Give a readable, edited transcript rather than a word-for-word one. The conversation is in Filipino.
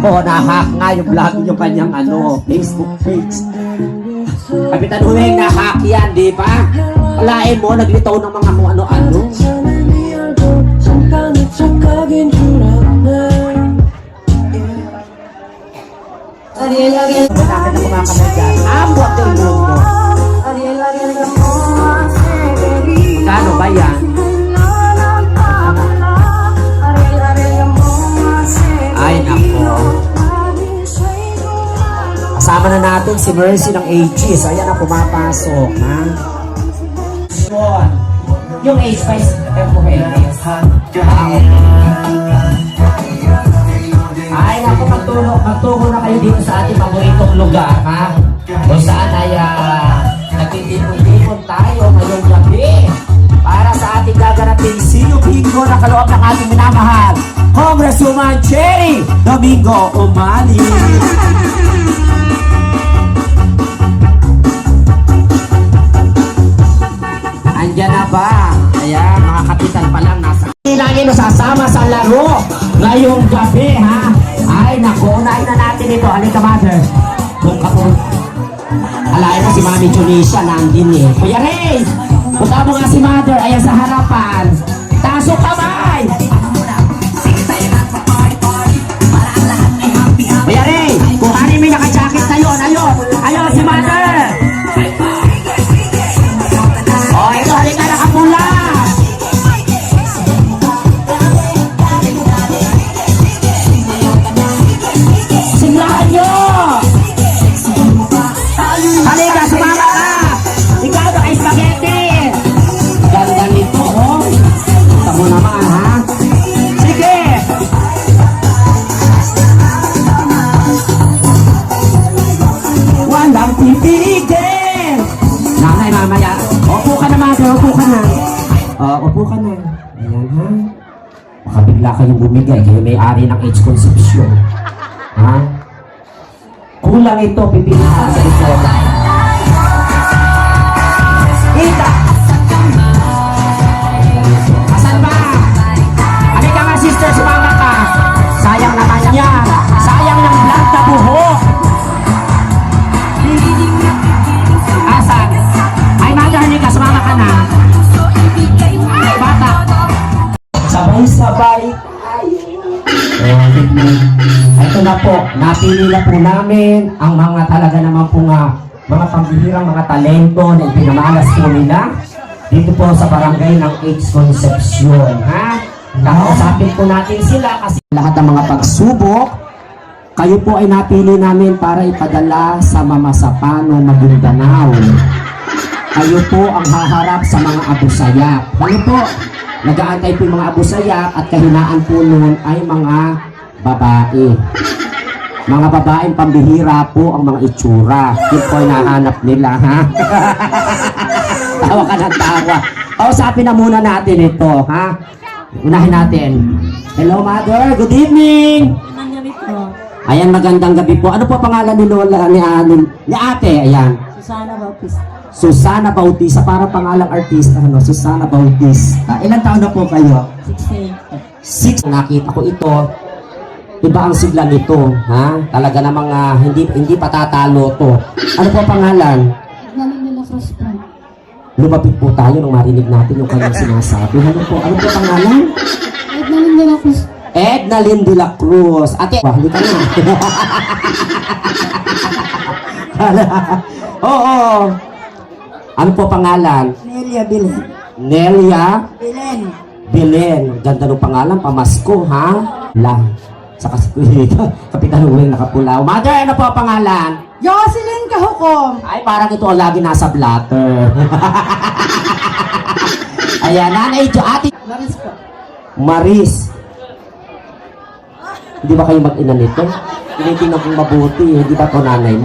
Oo, na-hack nga yung vlog yung kanyang Facebook page. Kapitan Huweng, na-hack yan, di ba? Kalain mo, naglitaw ng mga kung ano-ano. Bakit na kumakamay dyan? Buwag yung mundo. Kano ba yan? Ay, nako. Kasama na natin si Mercy ng Aegis. Ayan na, pumapasok, ha? Yung Aegis, ay, naku, magtungo na kayo dito sa ating paboritong lugar, ha? Kung saan ay nagtitipon-tipon tayo ngayong gabi para sa ating gaganapin Sino Bingo na kaloob ng ating minamahal Congresswoman Cherry Domingo Umali. Andyan na ba? Ayan, mga kapitan pa lang nasa. Hindi natin nasasama sa laro ngayong gabi, ha? Ay, naku, unahin na natin ito. Halika, mother. Kung kapon. Alain mo si Mami Tunisia nandin eh. Kuya Ray, punta mo nga si mother. Ayan sa harapan. Taso kamay! Kuya Ray, kung kanin may naka-jacket na yun, ayun si mother! Oh, ito, halika nakapula! Siglahan nyo! Halika, sumama ka! Ikaw na kay spaghetti! Ganda nito, oh! Kita mo naman, ha? Sige! Walang pipigil! Nanay, mamaya. Upo ka na, mother. Upo ka na. Upo ka na. Ayan, ha? Baka bigla kayong bumigay. Kayo may-ari ng age conception. Ha? Kulang ito. Pipili ka sa ito. Ita! Asan ba? Halika nga, sister. Sumama ka. Sayang naman yan. Sayang ng vlog na buhok. Asan? Ay, mother, halika. Sumama ka na. Ay, bata. Sabay-sabay. Ito na po. Napili na po namin ang mga talaga naman po mga pambihirang mga talento na ipinamalas po nila dito po sa barangay ng Age Concepcion. Ha? Kakausapin po natin sila kasi lahat ng mga pagsubok kayo po ay napili namin para ipadala sa Mamasapano, Maguindanao. Kayo po ang haharap sa mga abusayak. Kayo po, nag-aantay po yung mga abusayak at kahinaan po nun ay mga babae. Mga babaeng pambihira po ang mga itsura. Yun po ay nahanap nila, ha? Tawa ka ng tawa. Kausapin na muna natin ito, ha? Unahin natin. Hello, mother. Good evening. Ayan, magandang gabi po. Ano po pangalan ni Lola, ni ate? Ayan. Susana Bautista. Susana Bautista. Para pangalang artista, ano? Susana Bautista. Ilang taon na po kayo? 16. 6. Nakita ko ito. Iba ang sigla nito, ha? Talaga namang hindi patatalo to. Ano po pangalan? Ednalyn de la Cruz po. Lumapit po tayo nung marinig natin yung kanyang sinasabi. Ano po pangalan? Ednalyn de la Cruz. Ednalyn de la Cruz. Ate, hindi ka na. Oo. Ano po pangalan? Nelia Bilen. Nelia Bilen. Bilen. Ganda ng pangalan, pamasko, ha? Lang. Saka si Kapitan Huweng nakapulaw. Mother, ano po pangalan? Jocelyn Kahukom. Ay, parang ito ang lagi nasa blatter. Ayan, nanay Jo, ate. Maris po. Maris. Hindi ba kayo mag-ina nito? Tinitingnan kong mabuti. Hindi ba ito nanay mo?